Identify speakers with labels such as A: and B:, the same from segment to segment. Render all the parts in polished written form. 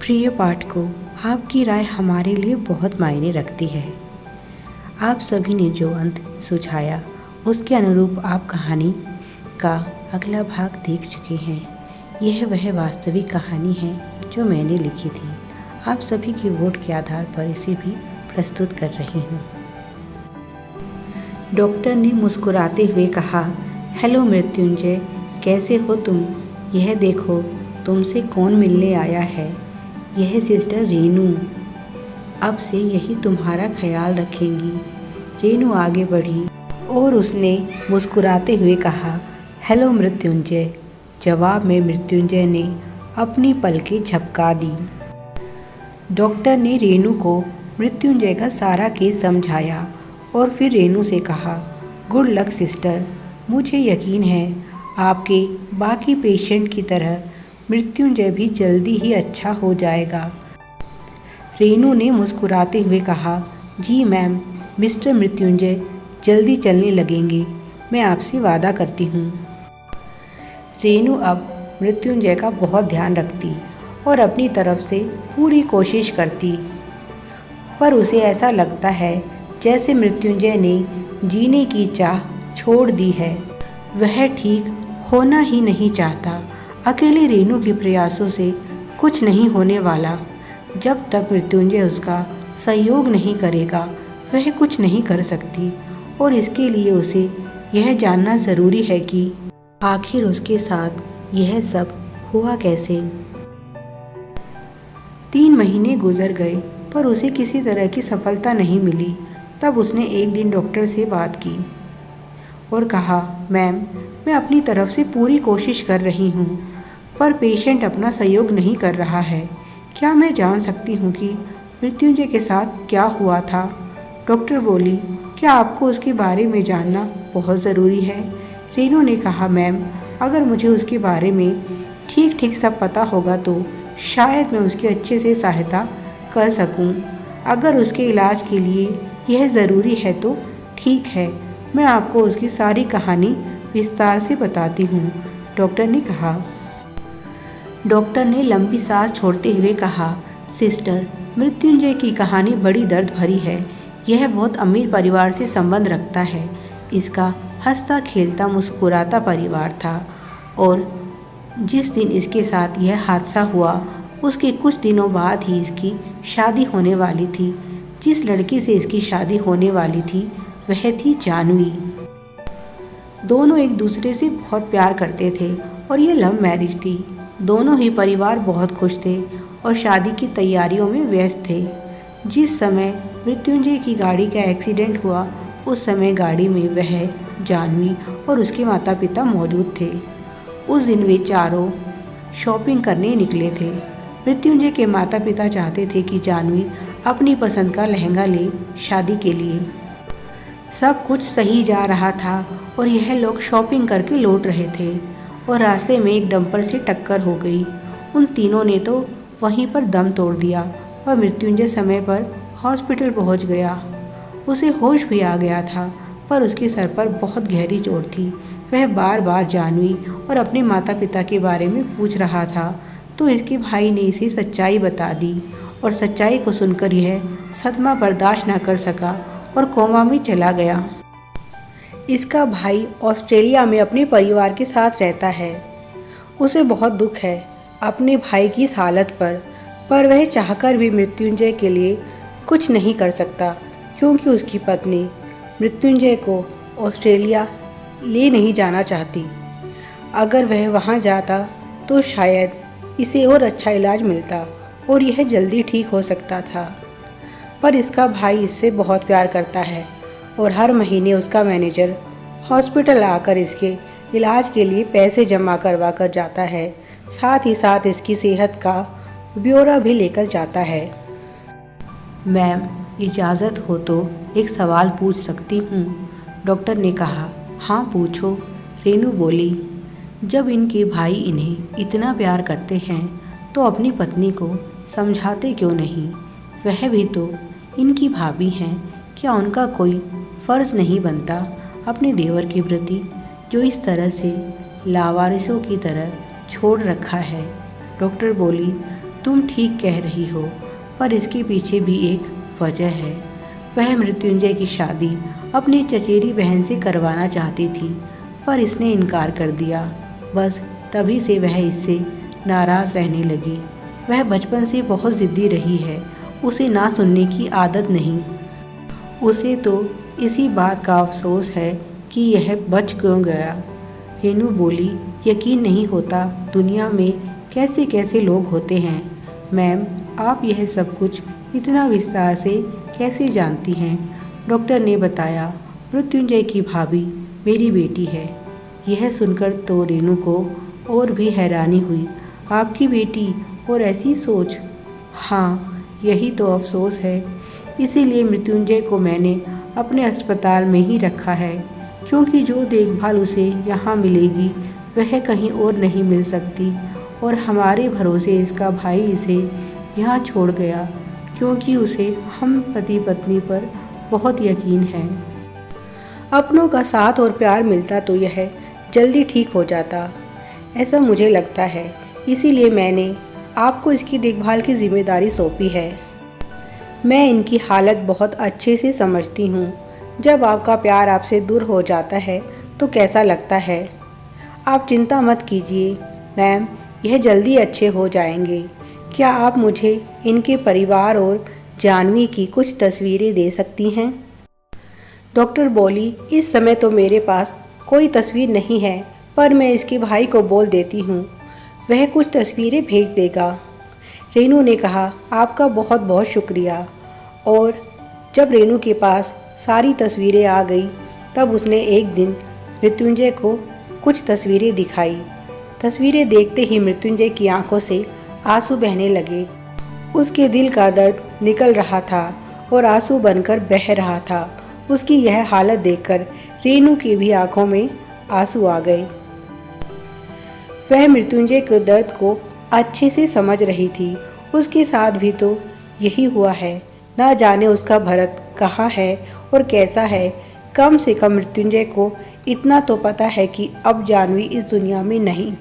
A: प्रिय पाठकों, आपकी राय हमारे लिए बहुत मायने रखती है। आप सभी ने जो अंत सुझाया उसके अनुरूप आप कहानी का अगला भाग देख चुके हैं। यह वह वास्तविक कहानी है जो मैंने लिखी थी। आप सभी के वोट के आधार पर इसे भी प्रस्तुत कर रही हूँ। डॉक्टर ने मुस्कुराते हुए कहा, हेलो मृत्युंजय, कैसे हो तुम? यह देखो, तुमसे कौन मिलने आया है। यह सिस्टर रेनू। अब से यही तुम्हारा ख्याल रखेंगी। रेनू आगे बढ़ी और उसने मुस्कुराते हुए कहा, हेलो मृत्युंजय। जवाब में मृत्युंजय ने अपनी पलकें झपका दी। डॉक्टर ने रेनू को मृत्युंजय का सारा केस समझाया और फिर रेनू से कहा, गुड लक सिस्टर। मुझे यकीन है आपके बाकी पेशेंट की तरह मृत्युंजय भी जल्दी ही अच्छा हो जाएगा। रेनू ने मुस्कुराते हुए कहा, जी मैम, मिस्टर मृत्युंजय जल्दी चलने लगेंगे, मैं आपसे वादा करती हूँ। रेनू अब मृत्युंजय का बहुत ध्यान रखती और अपनी तरफ से पूरी कोशिश करती, पर उसे ऐसा लगता है जैसे मृत्युंजय ने जीने की चाह छोड़ दी है। वह ठीक होना ही नहीं चाहता। अकेले रेनू के प्रयासों से कुछ नहीं होने वाला। जब तक मृत्युंजय उसका सहयोग नहीं करेगा वह कुछ नहीं कर सकती, और इसके लिए उसे यह जानना ज़रूरी है कि आखिर उसके साथ यह सब हुआ कैसे। 3 महीने गुजर गए पर उसे किसी तरह की सफलता नहीं मिली। तब उसने एक दिन डॉक्टर से बात की और कहा, मैम, मैं अपनी तरफ से पूरी कोशिश कर रही हूँ, पर पेशेंट अपना सहयोग नहीं कर रहा है। क्या मैं जान सकती हूँ कि मृत्युंजय के साथ क्या हुआ था? डॉक्टर बोली, क्या आपको उसके बारे में जानना बहुत ज़रूरी है? रेनू ने कहा, मैम, अगर मुझे उसके बारे में ठीक ठीक सब पता होगा तो शायद मैं उसकी अच्छे से सहायता कर सकूं। अगर उसके इलाज के लिए यह ज़रूरी है तो ठीक है, मैं आपको उसकी सारी कहानी विस्तार से बताती हूँ, डॉक्टर ने कहा। डॉक्टर ने लंबी सांस छोड़ते हुए कहा, सिस्टर, मृत्युंजय की कहानी बड़ी दर्द भरी है। यह बहुत अमीर परिवार से संबंध रखता है। इसका हंसता खेलता मुस्कुराता परिवार था, और जिस दिन इसके साथ यह हादसा हुआ उसके कुछ दिनों बाद ही इसकी शादी होने वाली थी। जिस लड़की से इसकी शादी होने वाली थी वह थी जानवी। दोनों एक दूसरे से बहुत प्यार करते थे और ये लव मैरिज थी। दोनों ही परिवार बहुत खुश थे और शादी की तैयारियों में व्यस्त थे। जिस समय मृत्युंजय की गाड़ी का एक्सीडेंट हुआ उस समय गाड़ी में वह, जानवी और उसके माता पिता मौजूद थे। उस दिन वे चारों शॉपिंग करने निकले थे। मृत्युंजय के माता पिता चाहते थे कि जानवी अपनी पसंद का लहंगा ले शादी के लिए। सब कुछ सही जा रहा था और यह लोग शॉपिंग करके लौट रहे थे और रास्ते में एक डंपर से टक्कर हो गई। उन तीनों ने तो वहीं पर दम तोड़ दिया और मृत्युंजय समय पर हॉस्पिटल पहुंच गया। उसे होश भी आ गया था, पर उसके सर पर बहुत गहरी चोट थी। वह बार बार जानवी और अपने माता पिता के बारे में पूछ रहा था, तो इसके भाई ने इसे सच्चाई बता दी, और सच्चाई को सुनकर यह सदमा बर्दाश्त न कर सका और कोमा में चला गया। इसका भाई ऑस्ट्रेलिया में अपने परिवार के साथ रहता है। उसे बहुत दुख है अपने भाई की इस हालत पर वह चाहकर भी मृत्युंजय के लिए कुछ नहीं कर सकता, क्योंकि उसकी पत्नी मृत्युंजय को ऑस्ट्रेलिया ले नहीं जाना चाहती। अगर वह वहाँ जाता तो शायद इसे और अच्छा इलाज मिलता और यह जल्दी ठीक हो सकता था। पर इसका भाई इससे बहुत प्यार करता है और हर महीने उसका मैनेजर हॉस्पिटल आकर इसके इलाज के लिए पैसे जमा करवा कर जाता है। साथ ही साथ इसकी सेहत का ब्यौरा भी लेकर जाता है। मैम, इजाज़त हो तो एक सवाल पूछ सकती हूँ? डॉक्टर ने कहा। हाँ पूछो, रेनू बोली। जब इनके भाई इन्हें इतना प्यार करते हैं तो अपनी पत्नी को समझाते क्यों नहीं? वह भी तो इनकी भाभी हैं। क्या उनका कोई फ़र्ज़ नहीं बनता अपने देवर के प्रति, जो इस तरह से लावारिसों की तरह छोड़ रखा है? डॉक्टर बोली, तुम ठीक कह रही हो, पर इसके पीछे भी एक वजह है। वह मृत्युंजय की शादी अपनी चचेरी बहन से करवाना चाहती थी, पर इसने इनकार कर दिया। बस तभी से वह इससे नाराज़ रहने लगी। वह बचपन से बहुत ज़िद्दी रही है, उसे ना सुनने की आदत नहीं। उसे तो इसी बात का अफसोस है कि यह बच क्यों गया। रेनू बोली, यकीन नहीं होता दुनिया में कैसे कैसे लोग होते हैं। मैम, आप यह सब कुछ इतना विस्तार से कैसे जानती हैं? डॉक्टर ने बताया, मृत्युंजय की भाभी मेरी बेटी है। यह सुनकर तो रेनू को और भी हैरानी हुई। आपकी बेटी, और ऐसी सोच? हाँ, यही तो अफसोस है। इसीलिए मृत्युंजय को मैंने अपने अस्पताल में ही रखा है, क्योंकि जो देखभाल उसे यहाँ मिलेगी वह कहीं और नहीं मिल सकती। और हमारे भरोसे इसका भाई इसे यहाँ छोड़ गया, क्योंकि उसे हम पति पत्नी पर बहुत यकीन है। अपनों का साथ और प्यार मिलता तो यह जल्दी ठीक हो जाता, ऐसा मुझे लगता है। इसीलिए मैंने आपको इसकी देखभाल की जिम्मेदारी सौंपी है। मैं इनकी हालत बहुत अच्छे से समझती हूँ। जब आपका प्यार आपसे दूर हो जाता है तो कैसा लगता है। आप चिंता मत कीजिए मैम, यह जल्दी अच्छे हो जाएंगे। क्या आप मुझे इनके परिवार और जानवी की कुछ तस्वीरें दे सकती हैं? डॉक्टर बोली, इस समय तो मेरे पास कोई तस्वीर नहीं है, पर मैं इसके भाई को बोल देती हूँ, वह कुछ तस्वीरें भेज देगा। रेनू ने कहा, आपका बहुत बहुत शुक्रिया। और जब रेनू के पास सारी तस्वीरें आ गई तब उसने एक दिन मृत्युंजय को कुछ तस्वीरें दिखाई। तस्वीरें देखते ही मृत्युंजय की आंखों से आंसू बहने लगे। उसके दिल का दर्द निकल रहा था और आंसू बनकर बह रहा था। उसकी यह हालत देखकर रेनू की भी आंखों में आंसू आ गए। वह मृत्युंजय के दर्द को अच्छे से समझ रही थी। उसके साथ भी तो यही हुआ है। ना जाने उसका भरत कहाँ है और कैसा है। कम से कम मृत्युंजय को इतना तो पता है कि अब जानवी इस दुनिया में नहीं,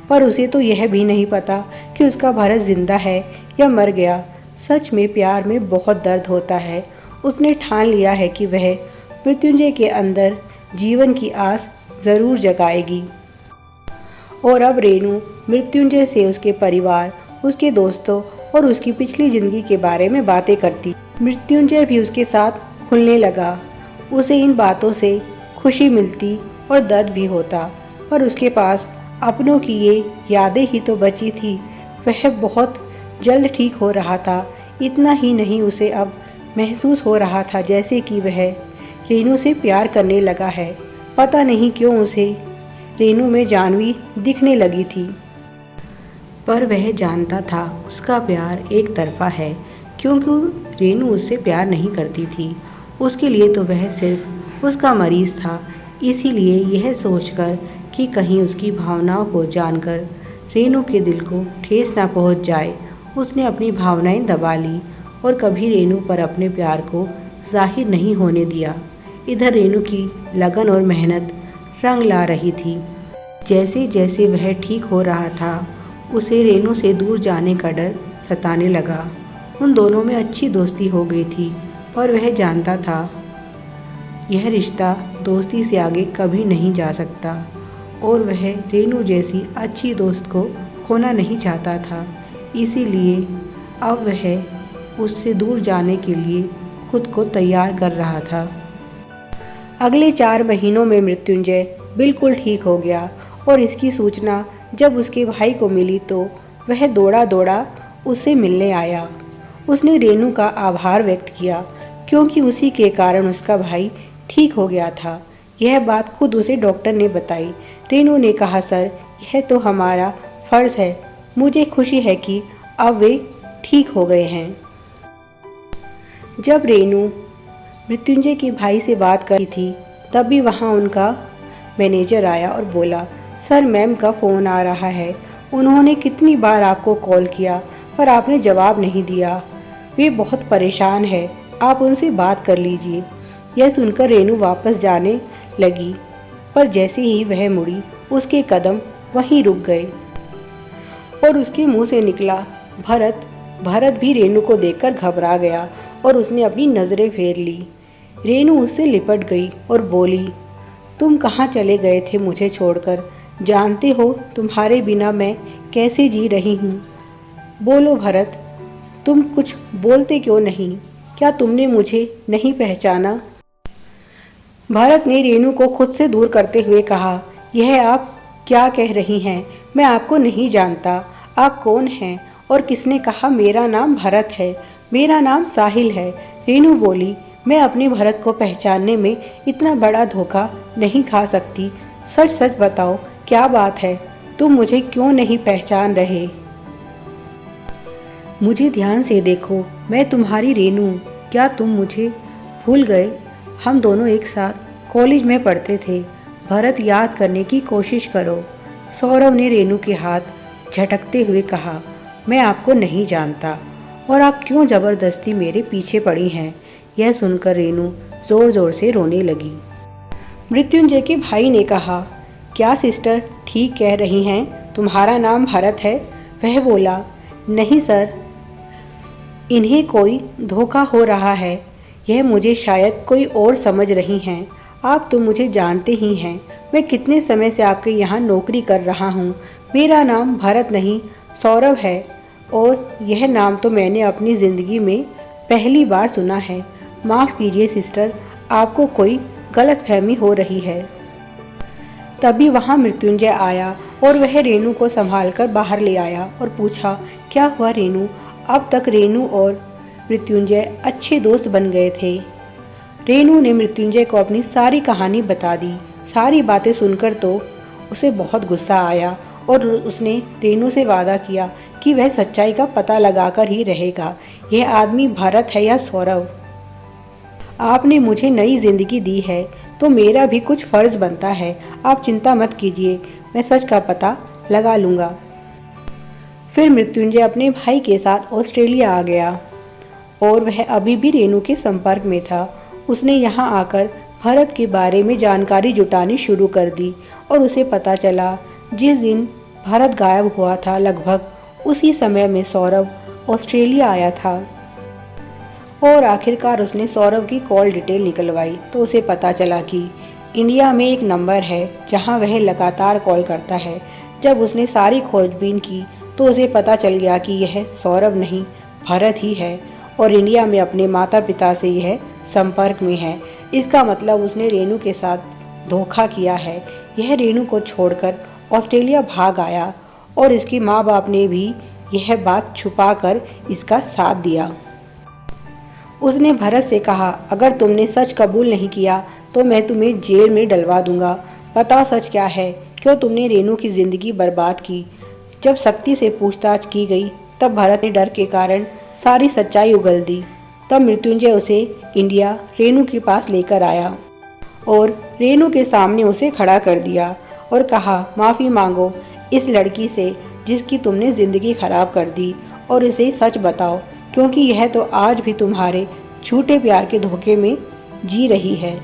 A: पर उसे तो यह भी नहीं पता कि उसका भरत जिंदा है या मर गया। सच में प्यार में बहुत दर्द होता है। उसने ठान लिया है कि वह मृत्युंजय के अंदर जीवन की आस ज़रूर जगाएगी। और अब रेनू मृत्युंजय से उसके परिवार, उसके दोस्तों और उसकी पिछली ज़िंदगी के बारे में बातें करती। मृत्युंजय भी उसके साथ खुलने लगा। उसे इन बातों से खुशी मिलती और दर्द भी होता, पर उसके पास अपनों की ये यादें ही तो बची थी। वह बहुत जल्द ठीक हो रहा था। इतना ही नहीं, उसे अब महसूस हो रहा था जैसे कि वह रेनू से प्यार करने लगा है। पता नहीं क्यों उसे रेनू में जानवी दिखने लगी थी, पर वह जानता था उसका प्यार एक तरफा है, क्योंकि रेनू उससे प्यार नहीं करती थी। उसके लिए तो वह सिर्फ उसका मरीज़ था। इसीलिए यह सोचकर कि कहीं उसकी भावनाओं को जानकर रेनू के दिल को ठेस ना पहुंच जाए, उसने अपनी भावनाएं दबा ली और कभी रेनू पर अपने प्यार को जाहिर नहीं होने दिया। इधर रेनू की लगन और मेहनत रंग ला रही थी। जैसे जैसे वह ठीक हो रहा था, उसे रेनू से दूर जाने का डर सताने लगा। उन दोनों में अच्छी दोस्ती हो गई थी, पर वह जानता था यह रिश्ता दोस्ती से आगे कभी नहीं जा सकता, और वह रेनू जैसी अच्छी दोस्त को खोना नहीं चाहता था। इसीलिए अब वह उससे दूर जाने के लिए खुद को तैयार कर रहा था। अगले 4 महीनों में मृत्युंजय बिल्कुल ठीक हो गया, और इसकी सूचना जब उसके भाई को मिली तो वह दौड़ा दौड़ा उससे मिलने आया। उसने रेनू का आभार व्यक्त किया, क्योंकि उसी के कारण उसका भाई ठीक हो गया था। यह बात खुद उसे डॉक्टर ने बताई। रेनू ने कहा, सर, यह तो हमारा फ़र्ज़ है। मुझे खुशी है कि अब वे ठीक हो गए हैं। जब रेनू मृत्युंजय के भाई से बात करी थी, तभी वहाँ उनका मैनेजर आया और बोला, सर, मैम का फ़ोन आ रहा है। उन्होंने कितनी बार आपको कॉल किया पर आपने जवाब नहीं दिया। वे बहुत परेशान है, आप उनसे बात कर लीजिए। यह सुनकर रेनू वापस जाने लगी, पर जैसे ही वह मुड़ी उसके कदम वहीं रुक गए और उसके मुंह से निकला, भरत भरत भी रेनू को देखकर घबरा गया और उसने अपनी नज़रें फेर ली। रेनू उससे लिपट गई और बोली, तुम कहाँ चले गए थे मुझे छोड़कर? जानते हो तुम्हारे बिना मैं कैसे जी रही हूँ? बोलो भरत, तुम कुछ बोलते क्यों नहीं? क्या तुमने मुझे नहीं पहचाना? भरत ने रेनू को खुद से दूर करते हुए कहा, यह आप क्या कह रही हैं? मैं आपको नहीं जानता। आप कौन हैं? और किसने कहा मेरा नाम भरत है? मेरा नाम साहिल है। रेनू बोली, मैं अपने भरत को पहचानने में इतना बड़ा धोखा नहीं खा सकती। सच सच बताओ, क्या बात है? तुम मुझे क्यों नहीं पहचान रहे? मुझे ध्यान से देखो, मैं तुम्हारी रेनू। क्या तुम मुझे भूल गए? हम दोनों एक साथ कॉलेज में पढ़ते थे। भरत, याद करने की कोशिश करो। सौरभ ने रेनू के हाथ झटकते हुए कहा, मैं आपको नहीं जानता और आप क्यों ज़बरदस्ती मेरे पीछे पड़ी हैं? यह सुनकर रेनू ज़ोर ज़ोर से रोने लगी। मृत्युंजय के भाई ने कहा, क्या सिस्टर ठीक कह रही हैं? तुम्हारा नाम भरत है? वह बोला, नहीं सर, इन्हें कोई धोखा हो रहा है। यह मुझे शायद कोई और समझ रही हैं। आप तो मुझे जानते ही हैं। मैं कितने समय से आपके यहाँ नौकरी कर रहा हूँ। मेरा नाम भरत नहीं सौरभ है और यह नाम तो मैंने अपनी ज़िंदगी में पहली बार सुना है। माफ़ कीजिए सिस्टर, आपको कोई गलतफहमी हो रही है। तभी वहाँ मृत्युंजय आया और वह रेनू को संभालकर बाहर ले आया और पूछा, क्या हुआ रेनू? अब तक रेनू और मृत्युंजय अच्छे दोस्त बन गए थे। रेनू ने मृत्युंजय को अपनी सारी कहानी बता दी। सारी बातें सुनकर तो उसे बहुत गुस्सा आया और उसने रेनू से वादा किया कि वह सच्चाई का पता लगाकर ही रहेगा। यह आदमी भरत है या सौरभ? आपने मुझे नई जिंदगी दी है तो मेरा भी कुछ फर्ज बनता है। आप चिंता मत कीजिए, मैं सच का पता लगा लूँगा। फिर मृत्युंजय अपने भाई के साथ ऑस्ट्रेलिया आ गया और वह अभी भी रेनू के संपर्क में था। उसने यहाँ आकर भरत के बारे में जानकारी जुटानी शुरू कर दी और उसे पता चला जिस दिन भरत गायब हुआ था लगभग उसी समय में सौरभ ऑस्ट्रेलिया आया था। और आखिरकार उसने सौरभ की कॉल डिटेल निकलवाई तो उसे पता चला कि इंडिया में एक नंबर है जहां वह लगातार कॉल करता है। जब उसने सारी खोजबीन की तो उसे पता चल गया कि यह सौरभ नहीं भरत ही है और इंडिया में अपने माता पिता से यह संपर्क में है। इसका मतलब उसने रेनू के साथ धोखा किया है। यह रेनू को छोड़कर ऑस्ट्रेलिया भाग आया और इसके माँ बाप ने भी यह बात छुपाकर इसका साथ दिया। उसने भरत से कहा, अगर तुमने सच कबूल नहीं किया तो मैं तुम्हें जेल में डलवा दूंगा। बताओ सच क्या है? क्यों तुमने रेनू की ज़िंदगी बर्बाद की? जब शक्ति से पूछताछ की गई तब भरत ने डर के कारण सारी सच्चाई उगल दी। तब मृत्युंजय उसे इंडिया रेनू के पास लेकर आया और रेनू के सामने उसे खड़ा कर दिया और कहा, माफ़ी मांगो इस लड़की से जिसकी तुमने ज़िंदगी खराब कर दी और इसे सच बताओ क्योंकि यह तो आज भी तुम्हारे झूठे प्यार के धोखे में जी रही है।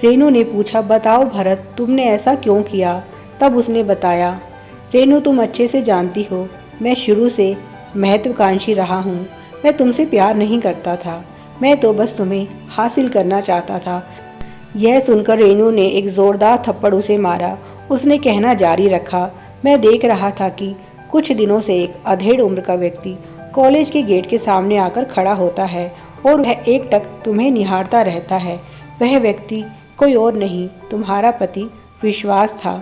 A: रेनू ने पूछा, बताओ भरत, तुमने ऐसा क्यों किया? तब उसने बताया, रेनू तुम अच्छे से जानती हो मैं शुरू से महत्वाकांक्षी रहा हूँ। मैं तुमसे प्यार नहीं करता था, मैं तो बस तुम्हें हासिल करना चाहता था। यह सुनकर रेनू ने एक ज़ोरदार थप्पड़ उसे मारा। उसने कहना जारी रखा, मैं देख रहा था कि कुछ दिनों से एक अधेड़ उम्र का व्यक्ति कॉलेज के गेट के सामने आकर खड़ा होता है और वह एकटक तुम्हें निहारता रहता है। वह व्यक्ति कोई और नहीं, तुम्हारा पति विश्वास था।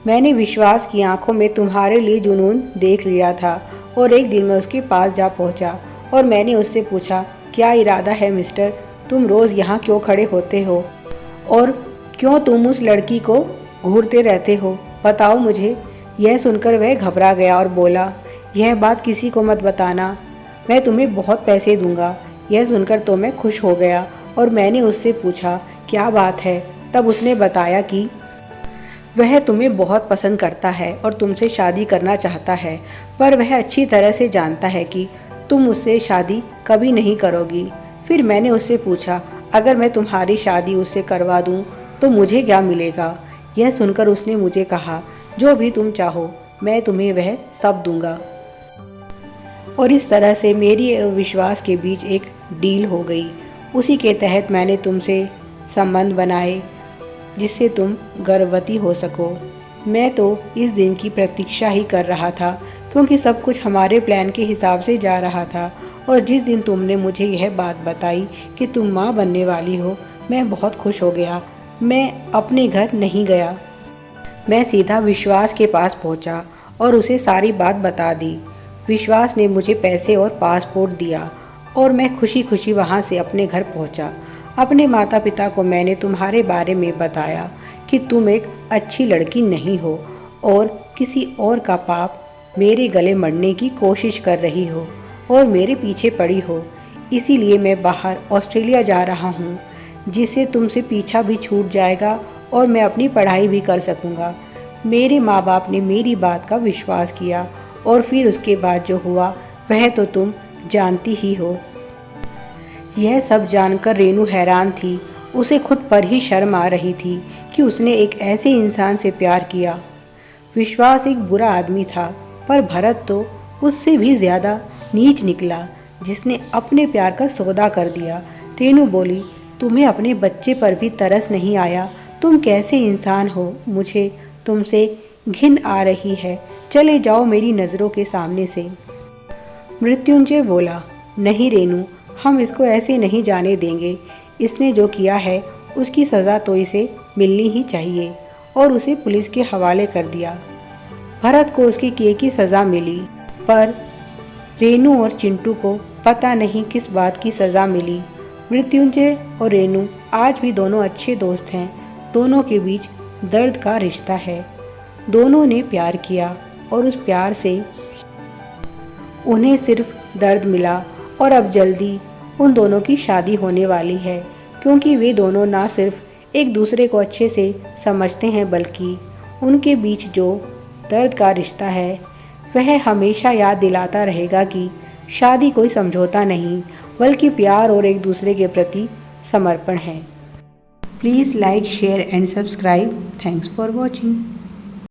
A: मैंने विश्वास की आंखों में तुम्हारे लिए जुनून देख लिया था और एक दिन मैं उसके पास जा पहुंचा और मैंने उससे पूछा, क्या इरादा है मिस्टर? तुम रोज़ यहाँ क्यों खड़े होते हो और क्यों तुम उस लड़की को घूरते रहते हो? बताओ मुझे। यह सुनकर वह घबरा गया और बोला, यह बात किसी को मत बताना, मैं तुम्हें बहुत पैसे दूंगा। यह सुनकर तो मैं खुश हो गया और मैंने उससे पूछा, क्या बात है? तब उसने बताया कि वह तुम्हें बहुत पसंद करता है और तुमसे शादी करना चाहता है, पर वह अच्छी तरह से जानता है कि तुम उससे शादी कभी नहीं करोगी। फिर मैंने उससे पूछा, अगर मैं तुम्हारी शादी उससे करवा दूं तो मुझे क्या मिलेगा? यह सुनकर उसने मुझे कहा, जो भी तुम चाहो मैं तुम्हें वह सब दूंगा। और इस तरह से मेरी और विश्वास के बीच एक डील हो गई। उसी के तहत मैंने तुमसे संबंध बनाए जिससे तुम गर्भवती हो सको। मैं तो इस दिन की प्रतीक्षा ही कर रहा था, क्योंकि सब कुछ हमारे प्लान के हिसाब से जा रहा था। और जिस दिन तुमने मुझे यह बात बताई कि तुम माँ बनने वाली हो, मैं बहुत खुश हो गया। मैं अपने घर नहीं गया, मैं सीधा विश्वास के पास पहुंचा और उसे सारी बात बता दी। विश्वास ने मुझे पैसे और पासपोर्ट दिया और मैं खुशी खुशी वहां से अपने घर पहुंचा। अपने माता पिता को मैंने तुम्हारे बारे में बताया कि तुम एक अच्छी लड़की नहीं हो और किसी और का पाप मेरे गले मरने की कोशिश कर रही हो और मेरे पीछे पड़ी हो। इसीलिए मैं बाहर ऑस्ट्रेलिया जा रहा हूँ, जिससे तुमसे पीछा भी छूट जाएगा और मैं अपनी पढ़ाई भी कर सकूँगा। मेरे माँ बाप ने मेरी बात का विश्वास किया और फिर उसके बाद जो हुआ वह तो तुम जानती ही हो। यह सब जानकर रेनू हैरान थी। उसे खुद पर ही शर्म आ रही थी कि उसने एक ऐसे इंसान से प्यार किया। विश्वास एक बुरा आदमी था, पर भरत तो उससे भी ज़्यादा नीच निकला, जिसने अपने प्यार का सौदा कर दिया। रेनू बोली, तुम्हें अपने बच्चे पर भी तरस नहीं आया? तुम कैसे इंसान हो? मुझे तुमसे घिन आ रही है, चले जाओ मेरी नज़रों के सामने से। मृत्युंजय बोला, नहीं रेनू, हम इसको ऐसे नहीं जाने देंगे। इसने जो किया है उसकी सज़ा तो इसे मिलनी ही चाहिए। और उसे पुलिस के हवाले कर दिया। भरत को उसके किए की सज़ा मिली, पर रेनू और चिंटू को पता नहीं किस बात की सज़ा मिली। मृत्युंजय और रेनू आज भी दोनों अच्छे दोस्त हैं। दोनों के बीच दर्द का रिश्ता है। दोनों ने प्यार किया और उस प्यार से उन्हें सिर्फ दर्द मिला। और अब जल्दी उन दोनों की शादी होने वाली है, क्योंकि वे दोनों ना सिर्फ एक दूसरे को अच्छे से समझते हैं, बल्कि उनके बीच जो दर्द का रिश्ता है वह हमेशा याद दिलाता रहेगा कि शादी कोई समझौता नहीं, बल्कि प्यार और एक दूसरे के प्रति समर्पण है। Please like, share and subscribe. Thanks for watching.